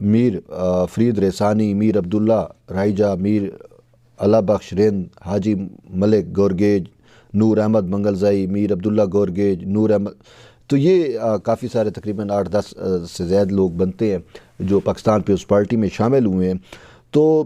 میر فرید ریسانی، میر عبداللہ رائجہ، میر اللہ بخش رند، حاجی ملک گورگیج، نور احمد منگلزائی، میر عبداللہ گورگیج، نور احمد، تو یہ کافی سارے تقریباً 8-10 سے زائد لوگ بنتے ہیں جو پاکستان پیپلز پارٹی میں شامل ہوئے ہیں۔ تو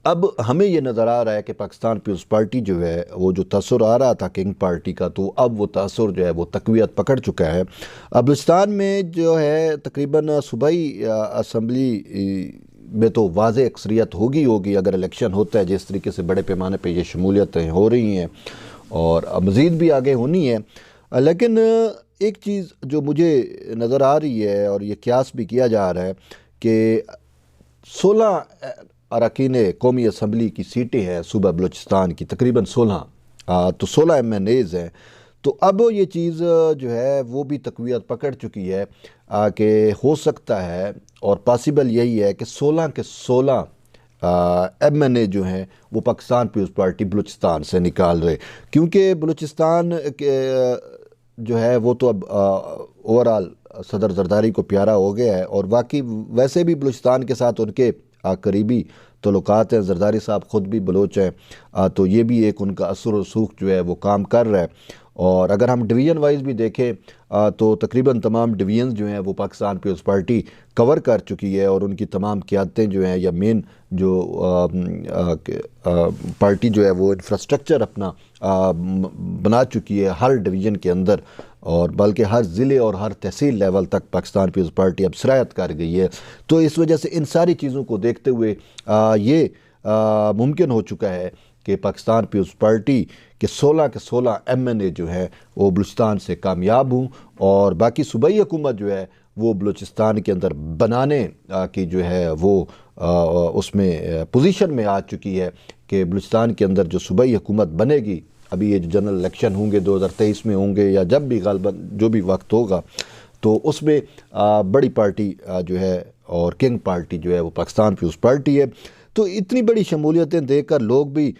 اب ہمیں یہ نظر آ رہا ہے کہ پاکستان پیپلز پارٹی جو ہے وہ جو تاثر آ رہا تھا کنگ پارٹی کا، تو اب وہ تاثر جو ہے وہ تقویت پکڑ چکا ہے۔ بلوچستان میں جو ہے تقریباً صوبائی اسمبلی میں تو واضح اکثریت ہوگی اگر الیکشن ہوتا ہے، جس طریقے سے بڑے پیمانے پہ یہ شمولیتیں ہو رہی ہیں اور مزید بھی آگے ہونی ہے۔ لیکن ایک چیز جو مجھے نظر آ رہی ہے اور یہ قیاس بھی کیا جا رہا ہے کہ 16 اراکین قومی اسمبلی کی سیٹیں ہیں صوبہ بلوچستان کی، تقریباً 16، تو 16 MNAs ہیں۔ تو اب یہ چیز جو ہے وہ بھی تقویت پکڑ چکی ہے کہ ہو سکتا ہے، اور پاسبل یہی ہے کہ 16 کے 16 MNA جو ہیں وہ پاکستان پیپلز پارٹی بلوچستان سے نکال رہے، کیونکہ بلوچستان جو ہے وہ تو اب اوورال صدر زرداری کو پیارا ہو گیا ہے، اور واقعی ویسے بھی بلوچستان کے ساتھ ان کے قریبی تعلقات ہیں، زرداری صاحب خود بھی بلوچ ہیں، تو یہ بھی ایک ان کا اثر و رسوخ جو ہے وہ کام کر رہا ہے۔ اور اگر ہم ڈویژن وائز بھی دیکھیں تو تقریباً تمام ڈویژنز جو ہیں وہ پاکستان پیپلز پارٹی کور کر چکی ہے، اور ان کی تمام قیادتیں جو ہیں یا مین جو پارٹی جو ہے وہ انفراسٹرکچر اپنا بنا چکی ہے ہر ڈویژن کے اندر، اور بلکہ ہر ضلع اور ہر تحصیل لیول تک پاکستان پیپلز پارٹی اب سرایت کر گئی ہے۔ تو اس وجہ سے ان ساری چیزوں کو دیکھتے ہوئے یہ ممکن ہو چکا ہے کہ پاکستان پیپلز پارٹی کے 16 کے 16 MNA جو ہیں وہ بلوچستان سے کامیاب ہوں، اور باقی صوبائی حکومت جو ہے وہ بلوچستان کے اندر بنانے کی جو ہے وہ اس میں پوزیشن میں آ چکی ہے کہ بلوچستان کے اندر جو صوبائی حکومت بنے گی، ابھی یہ جو جنرل الیکشن ہوں گے 2023 میں ہوں گے یا جب بھی غالباً جو بھی وقت ہوگا، تو اس میں بڑی پارٹی جو ہے اور کنگ پارٹی جو ہے وہ پاکستان پیپلز پارٹی ہے۔ تو اتنی بڑی شمولیتیں دیکھ کر لوگ بھی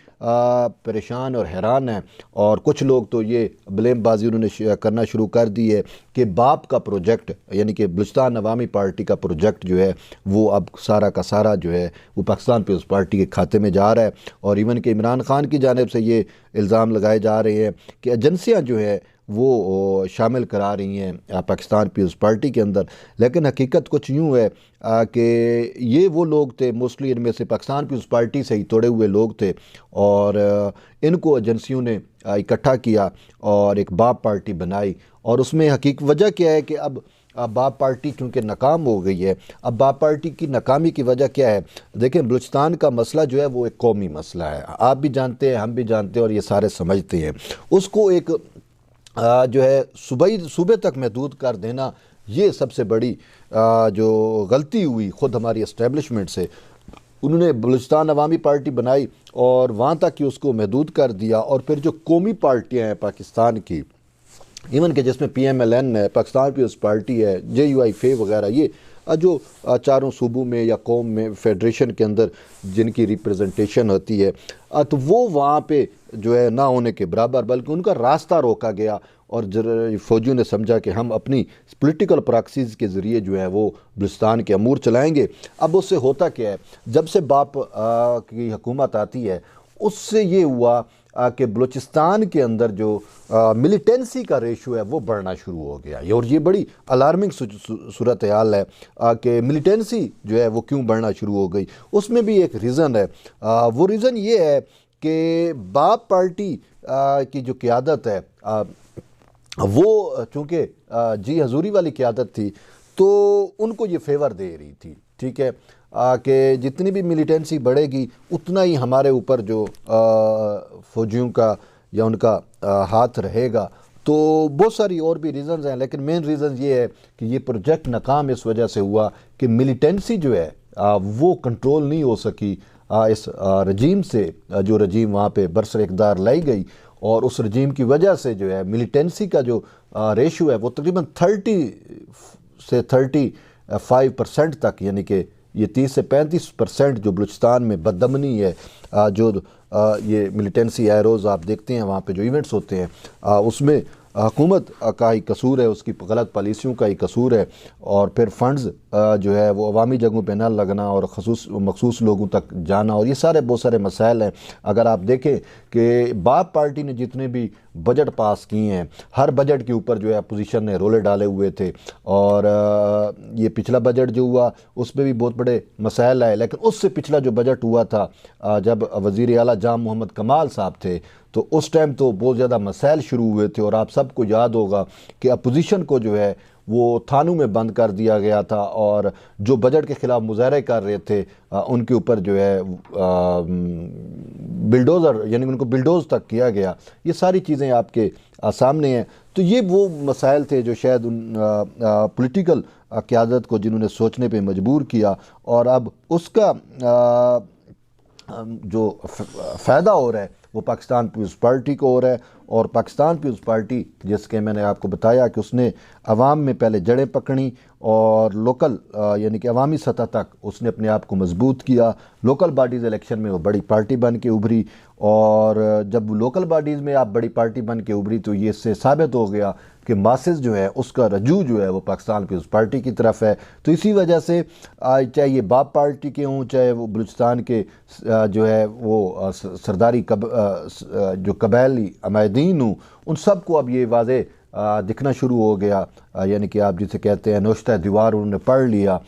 پریشان اور حیران ہیں، اور کچھ لوگ تو یہ بلیم بازی انہوں نے کرنا شروع کر دی ہے کہ باپ کا پروجیکٹ، یعنی کہ بلوچستان عوامی پارٹی کا پروجیکٹ جو ہے وہ اب سارا کا سارا جو ہے وہ پاکستان پیپلز پارٹی کے کھاتے میں جا رہا ہے، اور ایون کہ عمران خان کی جانب سے یہ الزام لگائے جا رہے ہیں کہ ایجنسیاں جو ہے وہ شامل کرا رہی ہیں پاکستان پیپلز پارٹی کے اندر۔ لیکن حقیقت کچھ یوں ہے کہ یہ وہ لوگ تھے، موسٹلی ان میں سے پاکستان پیپلز پارٹی سے ہی توڑے ہوئے لوگ تھے، اور ان کو ایجنسیوں نے اکٹھا کیا اور ایک باپ پارٹی بنائی، اور اس میں حقیقت وجہ کیا ہے کہ اب باپ پارٹی چونکہ ناکام ہو گئی ہے۔ اب باپ پارٹی کی ناکامی کی وجہ کیا ہے؟ دیکھیں، بلوچستان کا مسئلہ جو ہے وہ ایک قومی مسئلہ ہے، آپ بھی جانتے ہیں، ہم بھی جانتے ہیں، اور یہ سارے سمجھتے ہیں۔ اس کو ایک جو ہے صوبے تک محدود کر دینا، یہ سب سے بڑی جو غلطی ہوئی خود ہماری اسٹیبلشمنٹ سے۔ انہوں نے بلوچستان عوامی پارٹی بنائی اور وہاں تک ہی اس کو محدود کر دیا، اور پھر جو قومی پارٹیاں ہیں پاکستان کی، ایون کہ جس میں PMLN ہے، پاکستان پیپلز پارٹی ہے، JUI وغیرہ، یہ جو چاروں صوبوں میں یا قوم میں فیڈریشن کے اندر جن کی ریپریزنٹیشن ہوتی ہے، تو وہ وہاں پہ جو ہے نہ ہونے کے برابر، بلکہ ان کا راستہ روکا گیا، اور فوجیوں نے سمجھا کہ ہم اپنی پولیٹیکل پراکسیز کے ذریعے جو ہے وہ بلوچستان کے امور چلائیں گے۔ اب اس سے ہوتا کیا ہے، جب سے باپ کی حکومت آتی ہے، اس سے یہ ہوا کہ بلوچستان کے اندر جو ملیٹنسی کا ریشو ہے وہ بڑھنا شروع ہو گیا، اور یہ بڑی الارمنگ صورتحال ہے کہ ملیٹنسی جو ہے وہ کیوں بڑھنا شروع ہو گئی۔ اس میں بھی ایک ریزن ہے، وہ ریزن یہ ہے کہ باپ پارٹی کی جو قیادت ہے وہ چونکہ جی حضوری والی قیادت تھی، تو ان کو یہ فیور دے رہی تھی، ٹھیک ہے، کہ جتنی بھی ملیٹنسی بڑھے گی اتنا ہی ہمارے اوپر جو فوجیوں کا یا ان کا ہاتھ رہے گا۔ تو بہت ساری اور بھی ریزنز ہیں، لیکن مین ریزن یہ ہے کہ یہ پروجیکٹ ناکام اس وجہ سے ہوا کہ ملیٹنسی جو ہے وہ کنٹرول نہیں ہو سکی اس رجیم سے، جو رجیم وہاں پہ برسر اقتدار لائی گئی، اور اس رجیم کی وجہ سے جو ہے ملیٹنسی کا جو ریشو ہے وہ تقریباً 30 سے 35% تک، یعنی کہ یہ 30 سے 35% جو بلوچستان میں بدامنی ہے، جو یہ ملیٹنسی ایروز آپ دیکھتے ہیں وہاں پہ جو ایونٹس ہوتے ہیں، اس میں حکومت کا ہی قصور ہے، اس کی غلط پالیسیوں کا ہی قصور ہے، اور پھر فنڈز جو ہے وہ عوامی جگہوں پہ نہ لگنا اور مخصوص لوگوں تک جانا، اور یہ سارے بہت سارے مسائل ہیں۔ اگر آپ دیکھیں کہ باپ پارٹی نے جتنے بھی بجٹ پاس کیے ہیں، ہر بجٹ کے اوپر جو ہے اپوزیشن نے رولے ڈالے ہوئے تھے، اور یہ پچھلا بجٹ جو ہوا اس پہ بھی بہت بڑے مسائل آئے، لیکن اس سے پچھلا جو بجٹ ہوا تھا جب وزیر اعلیٰ جام محمد کمال صاحب تھے، تو اس ٹائم تو بہت زیادہ مسائل شروع ہوئے تھے، اور آپ سب کو یاد ہوگا کہ اپوزیشن کو جو ہے وہ تھانوں میں بند کر دیا گیا تھا، اور جو بجٹ کے خلاف مظاہرے کر رہے تھے ان کے اوپر جو ہے بلڈوزر، یعنی ان کو بلڈوز تک کیا گیا۔ یہ ساری چیزیں آپ کے سامنے ہیں۔ تو یہ وہ مسائل تھے جو شاید ان پولیٹیکل قیادت کو جنہوں نے سوچنے پہ مجبور کیا، اور اب اس کا جو فائدہ ہو رہا ہے وہ پاکستان پیپلز پارٹی کو ہو رہا ہے، اور پاکستان پیپلز پارٹی جس کے میں نے آپ کو بتایا کہ اس نے عوام میں پہلے جڑیں پکڑی، اور لوکل یعنی کہ عوامی سطح تک اس نے اپنے آپ کو مضبوط کیا۔ لوکل باڈیز الیکشن میں وہ بڑی پارٹی بن کے ابھری، اور جب لوکل باڈیز میں آپ بڑی پارٹی بن کے ابھری تو یہ اس سے ثابت ہو گیا کہ ماسز جو ہے اس کا رجوع جو ہے وہ پاکستان پیپلز پارٹی کی طرف ہے۔ تو اسی وجہ سے چاہے یہ باپ پارٹی کے ہوں، چاہے وہ بلوچستان کے جو ہے وہ سرداری جو قبائلی عمائدین ہوں، ان سب کو اب یہ واضح دکھنا شروع ہو گیا، یعنی کہ آپ جسے کہتے ہیں نوشتہ دیوار انہوں نے پڑھ لیا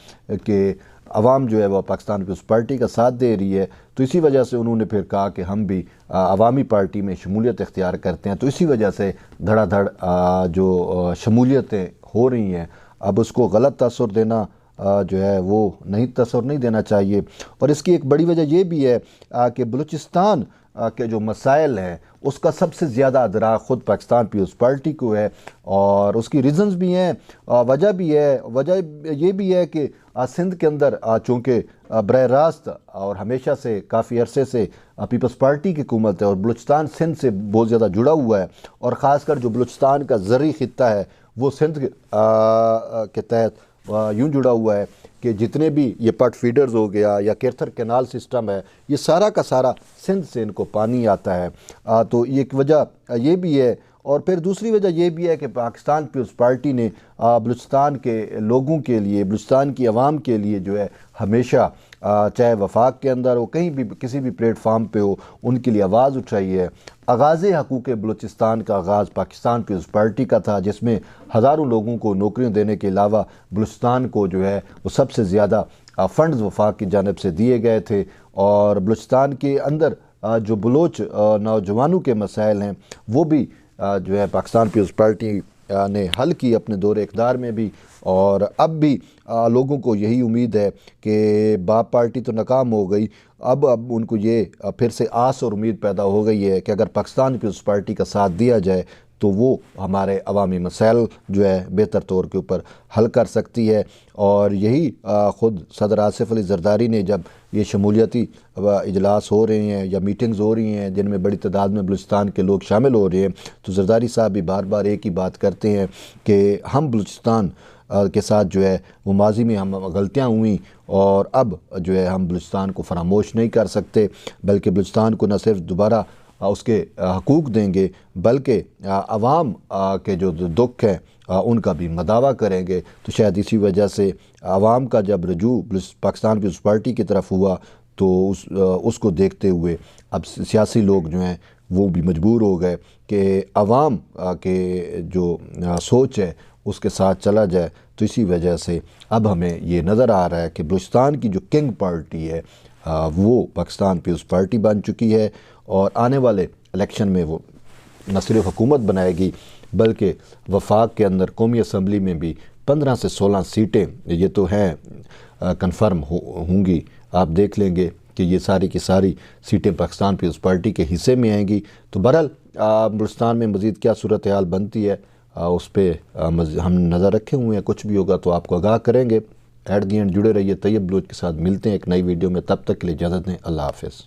کہ عوام جو ہے وہ پاکستان پیپلز پارٹی کا ساتھ دے رہی ہے۔ تو اسی وجہ سے انہوں نے پھر کہا کہ ہم بھی عوامی پارٹی میں شمولیت اختیار کرتے ہیں۔ تو اسی وجہ سے دھڑا دھڑ جو شمولیتیں ہو رہی ہیں، اب اس کو غلط تاثر دینا جو ہے وہ تصور نہیں دینا چاہیے۔ اور اس کی ایک بڑی وجہ یہ بھی ہے کہ بلوچستان کے جو مسائل ہیں اس کا سب سے زیادہ ادراک خود پاکستان پیپلز پارٹی کو ہے، اور اس کی ریزنز بھی ہیں، وجہ بھی ہے۔ وجہ یہ بھی ہے کہ سندھ کے اندر چونکہ براہ راست اور ہمیشہ سے کافی عرصے سے پیپلز پارٹی کی حکومت ہے، اور بلوچستان سندھ سے بہت زیادہ جڑا ہوا ہے، اور خاص کر جو بلوچستان کا زرعی خطہ ہے وہ سندھ کے تحت یوں جڑا ہوا ہے کہ جتنے بھی یہ پٹ فیڈرز ہو گیا یا کیرتھر کینال سسٹم ہے، یہ سارا کا سارا سندھ سے ان کو پانی آتا ہے۔ تو ایک وجہ یہ بھی ہے، اور پھر دوسری وجہ یہ بھی ہے کہ پاکستان پیپلز پارٹی نے بلوچستان کے لوگوں کے لیے، بلوچستان کی عوام کے لیے جو ہے ہمیشہ چاہے وفاق کے اندر ہو، کہیں بھی کسی بھی پلیٹ فارم پہ ہو، ان کے لیے آواز اٹھائی ہے۔ آغاز حقوق بلوچستان کا آغاز پاکستان پیپلز پارٹی کا تھا، جس میں ہزاروں لوگوں کو نوکریاں دینے کے علاوہ بلوچستان کو جو ہے وہ سب سے زیادہ فنڈز وفاق کی جانب سے دیے گئے تھے، اور بلوچستان کے اندر جو بلوچ نوجوانوں کے مسائل ہیں وہ بھی جو ہے پاکستان پیپلز پارٹی نے حل کی اپنے دور اقتدار میں بھی، اور اب بھی لوگوں کو یہی امید ہے کہ باپ پارٹی تو ناکام ہو گئی، اب ان کو یہ پھر سے آس اور امید پیدا ہو گئی ہے کہ اگر پاکستان پیپلز پارٹی کا ساتھ دیا جائے تو وہ ہمارے عوامی مسائل جو ہے بہتر طور کے اوپر حل کر سکتی ہے۔ اور یہی خود صدر آصف علی زرداری نے جب یہ شمولیتی اجلاس ہو رہے ہیں یا میٹنگز ہو رہی ہیں جن میں بڑی تعداد میں بلوچستان کے لوگ شامل ہو رہے ہیں، تو زرداری صاحب بھی بار بار ایک ہی بات کرتے ہیں کہ ہم بلوچستان کے ساتھ جو ہے وہ ماضی میں ہم غلطیاں ہوئیں، اور اب جو ہے ہم بلوچستان کو فراموش نہیں کر سکتے، بلکہ بلوچستان کو نہ صرف دوبارہ اس کے حقوق دیں گے بلکہ عوام کے جو دکھ ہیں ان کا بھی مداوع کریں گے۔ تو شاید اسی وجہ سے عوام کا جب رجوع پاکستان پیپلز پارٹی کی طرف ہوا تو اس کو دیکھتے ہوئے اب سیاسی لوگ جو ہیں وہ بھی مجبور ہو گئے کہ عوام کے جو سوچ ہے اس کے ساتھ چلا جائے۔ تو اسی وجہ سے اب ہمیں یہ نظر آ رہا ہے کہ بلوچستان کی جو کنگ پارٹی ہے وہ پاکستان پیپلز پارٹی بن چکی ہے، اور آنے والے الیکشن میں وہ نہ صرف حکومت بنائے گی بلکہ وفاق کے اندر قومی اسمبلی میں بھی 15 سے 16 سیٹیں یہ تو ہیں کنفرم ہوں گی۔ آپ دیکھ لیں گے کہ یہ ساری کی ساری سیٹیں پاکستان پیپلز پارٹی کے حصے میں آئیں گی۔ تو بہرحال بلوچستان میں مزید کیا صورتحال بنتی ہے اس پہ ہم نظر رکھے ہوئے ہیں، کچھ بھی ہوگا تو آپ کو آگاہ کریں گے۔ ایٹ دی اینڈ جڑے رہیے طیب بلوچ کے ساتھ، ملتے ہیں ایک نئی ویڈیو میں، تب تک کے لیے اجازت دیں، اللہ حافظ۔